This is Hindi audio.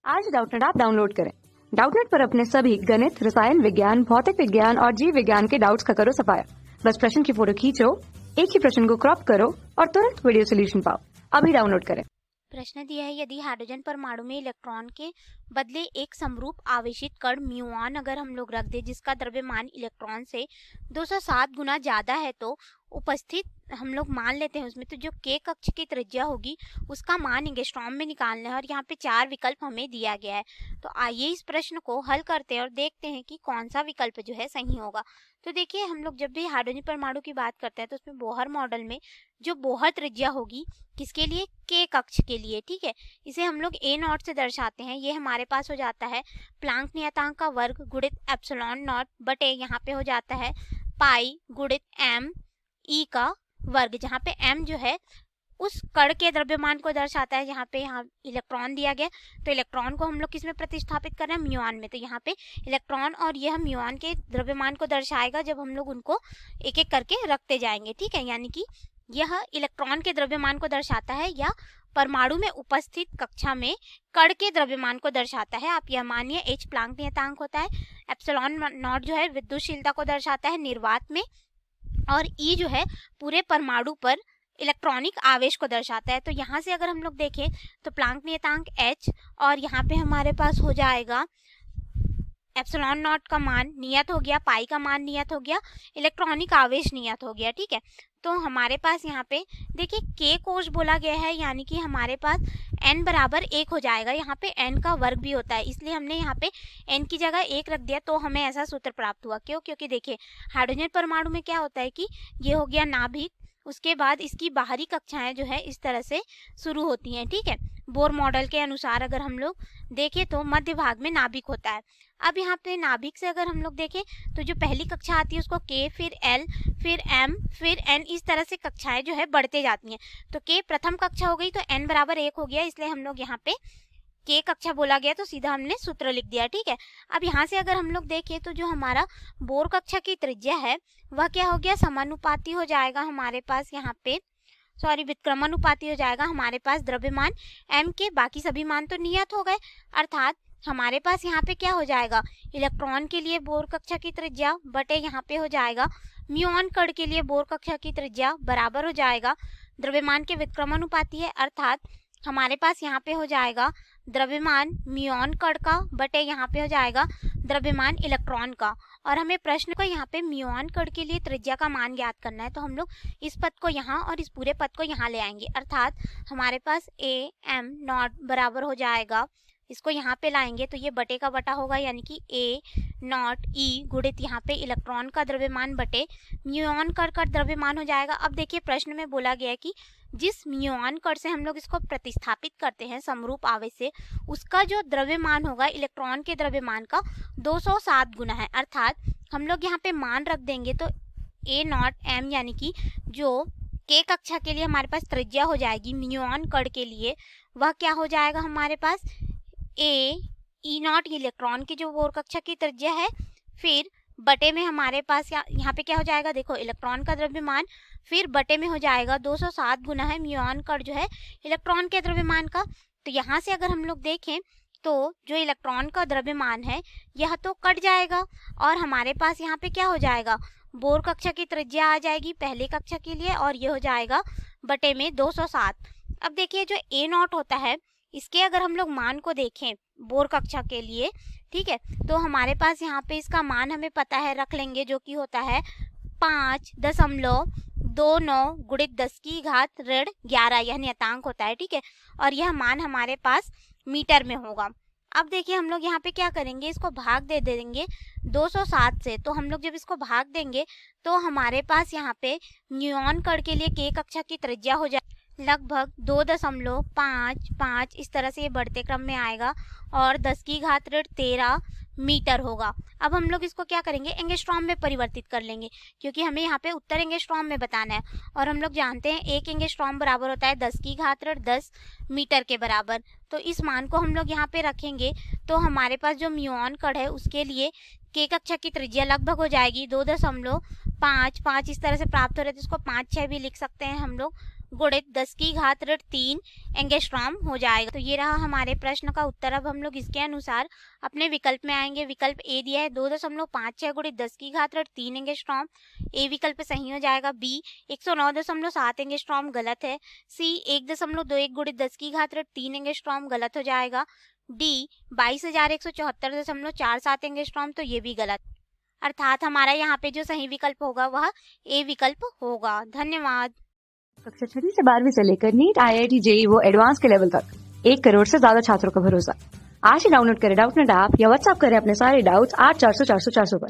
आज डाउटनेट ऐप डाउनलोड करें। डाउटनेट पर अपने सभी गणित, रसायन विज्ञान, भौतिक विज्ञान और जीव विज्ञान के डाउट्स का करो सफाया। बस प्रश्न की फोटो खींचो, एक ही प्रश्न को क्रॉप करो और तुरंत वीडियो सोल्यूशन पाओ। अभी डाउनलोड करें। प्रश्न दिया है, यदि हाइड्रोजन परमाणु में इलेक्ट्रॉन के बदले एक समरूप आवेशित कण म्यूऑन अगर हम लोग रख दे जिसका द्रव्यमान इलेक्ट्रॉन से 207 गुना ज्यादा है तो उपस्थित हम लोग मान लेते हैं उसमें तो जो के कक्ष की त्रिज्या होगी उसका मान एंगस्ट्रॉम में निकालना है और यहाँ पे 4 विकल्प हमें दिया गया है। तो आइए इस प्रश्न को हल करते हैं और देखते हैं कि कौन सा विकल्प जो है सही होगा। तो देखिए, हम लोग जब भी हाइड्रोजन परमाणु की बात करते हैं तो उसमें बोहर मॉडल में जो बोहर त्रिज्या होगी किसके लिए, के कक्ष के लिए, ठीक है, इसे हम लोग ए नॉट से दर्शाते हैं। ये हमारे पास हो जाता है प्लांक नियतांक का वर्ग गुणित एप्सिलॉन नॉट बटे यहाँ पे हो जाता है पाई गुणित एम ई का वर्ग, जहाँ पे m जो है उस कण के द्रव्यमान को दर्शाता है। यहाँ पे यहाँ इलेक्ट्रॉन दिया गया तो इलेक्ट्रॉन को हम लोग किस में प्रतिस्थापित कर रहे हैं, म्यूऑन में। तो यहाँ पे इलेक्ट्रॉन और यह म्यूऑन के द्रव्यमान को दर्शाएगा जब हम लोग उनको एक एक करके रखते जाएंगे, ठीक है। यानी कि यह इलेक्ट्रॉन के द्रव्यमान को दर्शाता है या परमाणु में उपस्थित कक्षा में कण के द्रव्यमान को दर्शाता है। आप यह मानिए h प्लांक नियतांक होता है, एप्सिलॉन नॉट जो है विद्युतशीलता को दर्शाता है निर्वात में, और E जो है पूरे परमाणु पर इलेक्ट्रॉनिक आवेश को दर्शाता है। तो यहाँ से अगर हम लोग देखें तो प्लांक नियतांक h और यहाँ पे हमारे पास हो जाएगा एप्सिलॉन नॉट का मान नियत हो गया, पाई का मान नियत हो गया, इलेक्ट्रॉनिक आवेश नियत हो गया, ठीक है। तो हमारे पास यहाँ पे देखिए k कोश बोला गया है, यानी कि हमारे पास n बराबर 1 हो जाएगा। यहाँ पे n का वर्ग भी होता है, इसलिए हमने यहाँ पे n की जगह 1 रख दिया तो हमें ऐसा सूत्र प्राप्त हुआ। क्यों? क्योंकि देखिए हाइड्रोजन परमाणु में क्या होता है कि ये हो गया नाभिक, उसके बाद इसकी बाहरी कक्षाएं जो है इस तरह से शुरू होती हैं, ठीक है। बोर मॉडल के अनुसार अगर हम लोग देखें तो मध्य भाग में नाभिक होता है। अब यहाँ पे नाभिक से अगर हम लोग देखें तो जो पहली कक्षा आती है उसको K, फिर L, फिर M, फिर N, इस तरह से कक्षाएं जो है बढ़ते जाती हैं। तो K प्रथम कक्षा हो गई तो N बराबर 1 हो गया, इसलिए हम लोग यहाँ पे K कक्षा बोला गया तो सीधा हमने सूत्र लिख दिया, ठीक है। अब यहाँ से अगर हम लोग देखें तो जो हमारा बोर कक्षा की त्रिज्या है वह क्या हो गया, समानुपाती हो जाएगा हमारे पास यहाँ पे, सॉरी व्युत्क्रमानुपाती हो जाएगा हमारे पास द्रव्यमान m के, बाकी सभी मान तो नियत हो गए। अर्थात हमारे पास यहाँ पे क्या हो जाएगा, इलेक्ट्रॉन के लिए बोर कक्षा की त्रिज्या बटे यहाँ पे हो जाएगा म्यूऑन कण के लिए बोर कक्षा की त्रिज्या बराबर हो जाएगा द्रव्यमान के व्युत्क्रमानुपाती है। अर्थात हमारे पास यहाँ पे हो जाएगा द्रव्यमान म्यूऑन कण का बटे यहाँ पे हो जाएगा द्रव्यमान इलेक्ट्रॉन का। और हमें प्रश्न को यहाँ पे म्यूऑन कण के लिए त्रिज्या का मान ज्ञात करना है, तो हम लोग इस पद को यहाँ और इस पूरे पद को यहाँ ले आएंगे। अर्थात हमारे पास a m नॉट बराबर हो जाएगा, इसको यहाँ पे लाएंगे तो ये बटे का बटा होगा, यानी कि a नॉट e गुणित यहाँ पे इलेक्ट्रॉन का द्रव्यमान बटे म्यूऑन कण का द्रव्यमान हो जाएगा। अब देखिए प्रश्न में बोला गया है कि जिस म्यूऑन कण से हम लोग इसको प्रतिस्थापित करते हैं समरूप आवेश से, उसका जो द्रव्यमान होगा इलेक्ट्रॉन के द्रव्यमान का 207 गुना है। अर्थात हम लोग यहाँ पे मान रख देंगे तो a नॉट m, यानी कि जो k कक्षा के लिए हमारे पास त्रिज्या हो जाएगी म्यूऑन कण के लिए, वह क्या हो जाएगा हमारे पास a e नॉट इलेक्ट्रॉन की जो बोर कक्षा की त्रिज्या है, फिर बटे में हमारे पास यहाँ पे क्या हो जाएगा, देखो इलेक्ट्रॉन का द्रव्यमान, फिर बटे में हो जाएगा 207 गुना है म्यूऑन कण जो है इलेक्ट्रॉन के द्रव्यमान का। तो यहाँ से अगर हम लोग देखें तो जो इलेक्ट्रॉन का द्रव्यमान है यह तो कट जाएगा और हमारे पास यहाँ पे क्या हो जाएगा, बोर कक्षा की त्रिज्या आ जाएगी पहले कक्षा के लिए और ये हो जाएगा बटे में 207। अब देखिए जो a नॉट होता है इसके अगर हम लोग मान को देखें बोर कक्षा के लिए, ठीक है, तो हमारे पास यहाँ पे इसका मान हमें पता है, रख लेंगे, जो कि होता है 5.29 गुणित 10 की घात ऋण 11, यह नियतांक होता है, ठीक है, और यह मान हमारे पास मीटर में होगा। अब देखिए हम लोग यहाँ पे क्या करेंगे, इसको भाग दे देंगे 207 से। तो हम लोग जब इसको भाग देंगे तो हमारे पास यहाँ पे म्यूऑन कण के लिए k कक्षा की त्रिज्या हो जाए लगभग 2.55 इस तरह से ये बढ़ते क्रम में आएगा और 10 की घात ऋण 13 मीटर होगा। अब हम लोग इसको क्या करेंगे, एंगस्ट्रॉम में परिवर्तित कर लेंगे, क्योंकि हमें यहाँ पे उत्तर एंगस्ट्रॉम में बताना है और हम लोग जानते हैं 1 एंगस्ट्रॉम बराबर होता है 10 की घात ऋण 10 मीटर के बराबर। तो इस मान को हम लोग यहाँ पे रखेंगे तो हमारे पास जो म्यूऑन कण है उसके लिए k कक्षा की त्रिज्या लगभग हो जाएगी 2.55 इस तरह से प्राप्त हो रहे, तो इसको 5-6 भी लिख सकते हैं हम लोग, गुणित 10 की घात ऋण 3 एंगस्ट्रॉम हो जाएगा। तो ये रहा हमारे प्रश्न का उत्तर। अब हम लोग इसके अनुसार अपने विकल्प में आएंगे। विकल्प ए दिया है 2.56 गुणित 10 की घात ऋण 3 एंगस्ट्रॉम, ए विकल्प सही हो जाएगा। बी 109.7 एंगस्ट्रॉम गलत है। सी 1.21 गुणित 10 की घात ऋण 3 एंगस्ट्रॉम गलत हो जाएगा। डी 22,174.47 एंगस्ट्रॉम, तो ये भी गलत। अर्थात हमारा यहाँ पे जो सही विकल्प होगा वह ए विकल्प होगा। धन्यवाद। कक्षा 6 से 12वीं से लेकर नीट, IIT, JEE वो एडवांस के लेवल तक 1 करोड़ से ज्यादा छात्रों का भरोसा। आज ही डाउनलोड करें डाउटनेट ऐप या व्हाट्सएप करें अपने सारे डाउट्स 8400 400 400 पर।